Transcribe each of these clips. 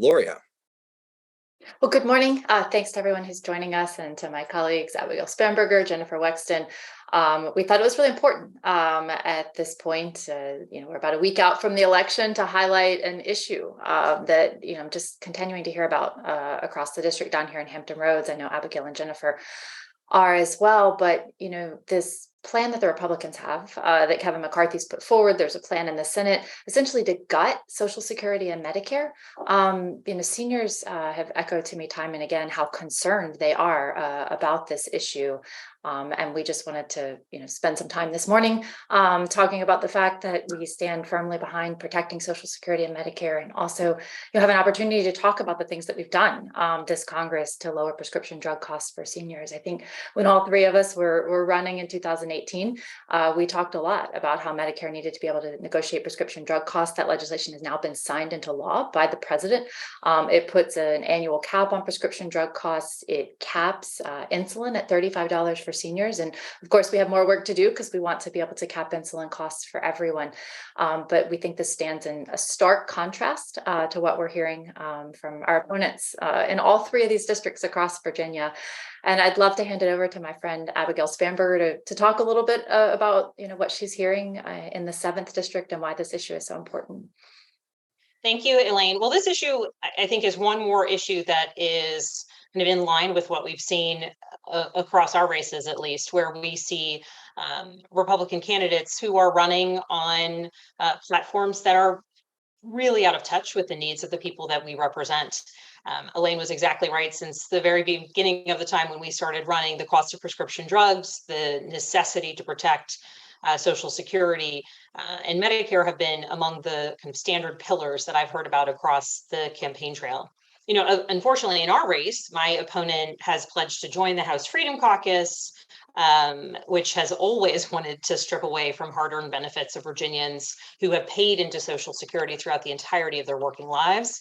Luria. Well, good morning. Thanks to everyone who's joining us and to my colleagues, Spanberger, Jennifer Wexton. We thought it was really important at this point. We're about a week out from the election to highlight an issue that, I'm just continuing to hear about across the district down here in Hampton Roads. I know Abigail and Jennifer are as well, but, this plan that the Republicans have that Kevin McCarthy's put forward, there's a plan in the Senate essentially to gut Social Security and Medicare. Seniors have echoed to me time and again how concerned they are about this issue. And we just wanted to, spend some time this morning talking about the fact that we stand firmly behind protecting Social Security and Medicare, and also have an opportunity to talk about the things that we've done this Congress to lower prescription drug costs for seniors. I think when all three of us were running in 2018, we talked a lot about how Medicare needed to be able to negotiate prescription drug costs. That legislation has now been signed into law by the president. It puts an annual cap on prescription drug costs. It caps insulin at $35 for seniors. And of course, we have more work to do because we want to be able to cap insulin costs for everyone. But we think this stands in a stark contrast to what we're hearing from our opponents in all three of these districts across Virginia. And I'd love to hand it over to my friend Abigail Spanberger to talk a little bit about what she's hearing in the 7th district and why this issue is so important. Thank you, Elaine. Well, this issue, I think, is one more issue that is kind of in line with what we've seen across our races, at least, where we see Republican candidates who are running on platforms that are really out of touch with the needs of the people that we represent. Elaine was exactly right. Since the very beginning of the time when we started running, the cost of prescription drugs, the necessity to protect Social Security and Medicare have been among the kind of standard pillars that I've heard about across the campaign trail. Unfortunately, in our race, my opponent has pledged to join the House Freedom Caucus, which has always wanted to strip away from hard-earned benefits of Virginians who have paid into Social Security throughout the entirety of their working lives.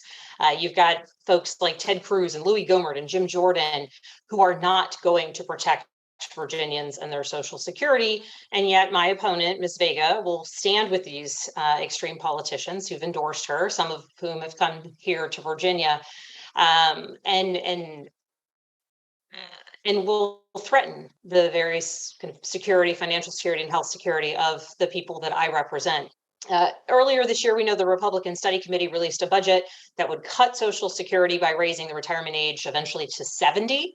You've got folks like Ted Cruz and Louis Gohmert and Jim Jordan who are not going to protect Virginians and their Social Security. And yet my opponent, Ms. Vega, will stand with these extreme politicians who've endorsed her, some of whom have come here to Virginia, and will threaten the various kind of security, financial security, and health security of the people that I represent. Earlier this year, we know the Republican Study Committee released a budget that would cut Social Security by raising the retirement age eventually to 70.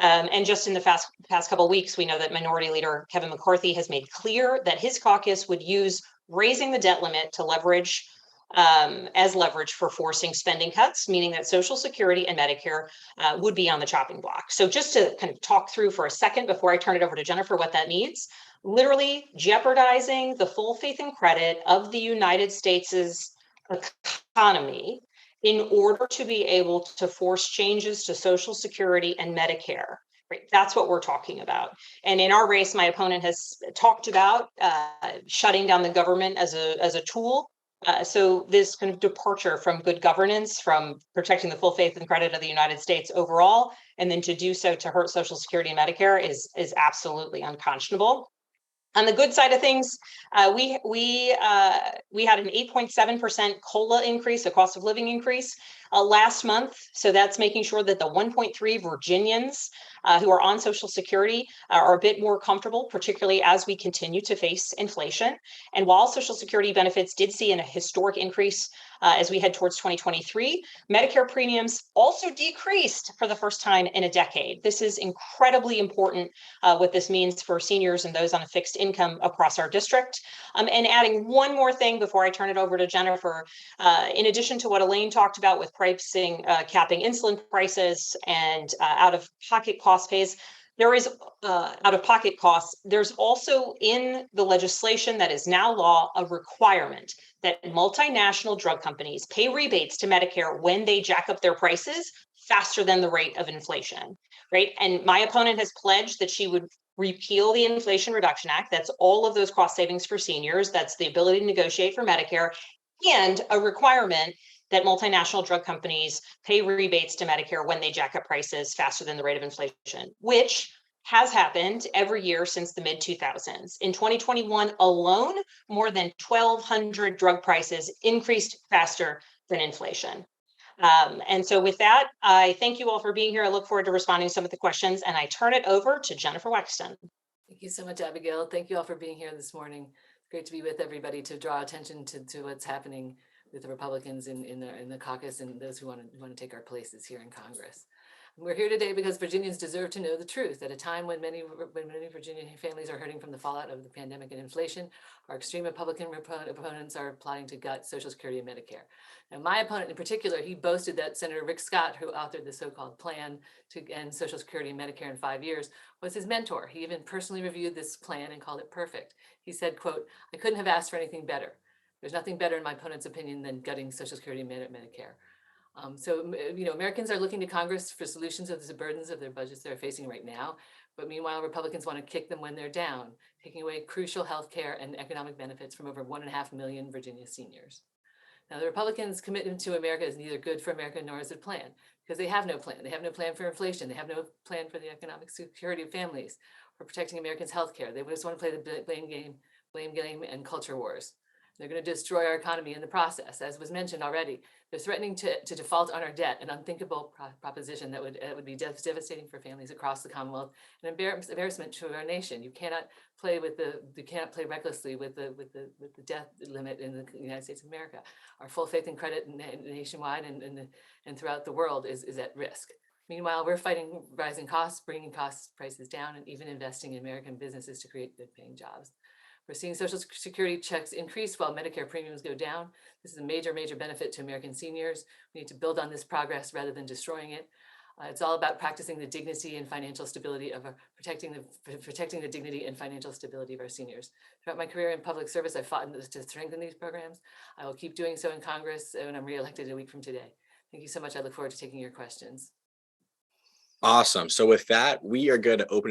And just in the past couple of weeks, we know that Minority Leader Kevin McCarthy has made clear that his caucus would use raising the debt limit to leverage as leverage for forcing spending cuts, meaning that Social Security and Medicare would be on the chopping block. So just to kind of talk through for a second before I turn it over to Jennifer what that means, literally jeopardizing the full faith and credit of the United States' economy in order to be able to force changes to Social Security and Medicare. Right? That's what we're talking about. And in our race, my opponent has talked about shutting down the government as a tool. So this kind of departure from good governance, from protecting the full faith and credit of the United States overall, and then to do so to hurt Social Security and Medicare is absolutely unconscionable. On the good side of things, we had an 8.7% COLA increase, a cost of living increase last month. So that's making sure that the 1.3 Virginians who are on Social Security are a bit more comfortable, particularly as we continue to face inflation. And while Social Security benefits did see a historic increase as we head towards 2023, Medicare premiums also decreased for the first time in a decade. This is incredibly important, what this means for seniors and those on a fixed income across our district. And adding one more thing before I turn it over to Jennifer, in addition to what Elaine talked about with pricing, capping insulin prices and out-of-pocket cost pays, there is out-of-pocket costs. There's also in the legislation that is now law a requirement that multinational drug companies pay rebates to Medicare when they jack up their prices faster than the rate of inflation, right? And my opponent has pledged that she would repeal the Inflation Reduction Act. That's all of those cost savings for seniors. That's the ability to negotiate for Medicare, and a requirement that multinational drug companies pay rebates to Medicare when they jack up prices faster than the rate of inflation, which has happened every year since the mid-2000s. In 2021 alone, more than 1,200 drug prices increased faster than inflation. And so with that, I thank you all for being here. I look forward to responding to some of the questions, and I turn it over to Jennifer Wexton. Thank you so much, Abigail. Thank you all for being here this morning. It's great to be with everybody to draw attention to what's happening with the Republicans in the caucus and those who want to take our places here in Congress. We're here today because Virginians deserve to know the truth. At a time when many Virginia families are hurting from the fallout of the pandemic and inflation, our extreme Republican opponents are plotting to gut Social Security and Medicare. Now, my opponent in particular, he boasted that Senator Rick Scott, who authored the so-called plan to end Social Security and Medicare in 5 years, was his mentor. He even personally reviewed this plan and called it perfect. He said, quote, "I couldn't have asked for anything better. There's nothing better in my opponent's opinion than gutting Social Security and Medicare." Americans are looking to Congress for solutions of the burdens of their budgets they're facing right now. But meanwhile, Republicans want to kick them when they're down, taking away crucial health care and economic benefits from over 1.5 million Virginia seniors. Now, the Republicans' commitment to America is neither good for America nor is it planned, because they have no plan. They have no plan for inflation. They have no plan for the economic security of families, for protecting Americans' health care. They just want to play the blame game, and culture wars. They're going to destroy our economy in the process. As was mentioned already, they're threatening to default on our debt, an unthinkable proposition that would be devastating for families across the Commonwealth, an embarrassment to our nation. You cannot play recklessly with the debt limit in the United States of America. Our full faith and credit nationwide and throughout the world is at risk. Meanwhile, we're fighting rising costs, bringing prices down, and even investing in American businesses to create good-paying jobs. We're seeing Social Security checks increase while Medicare premiums go down. This is a major benefit to American seniors. We need to build on this progress rather than destroying it. It's all about practicing the dignity and financial stability of protecting the dignity and financial stability of our seniors. Throughout my career in public service, I've fought to strengthen these programs. I will keep doing so in Congress when I'm reelected a week from today. Thank you so much. I look forward to taking your questions. Awesome. So with that, we are going to open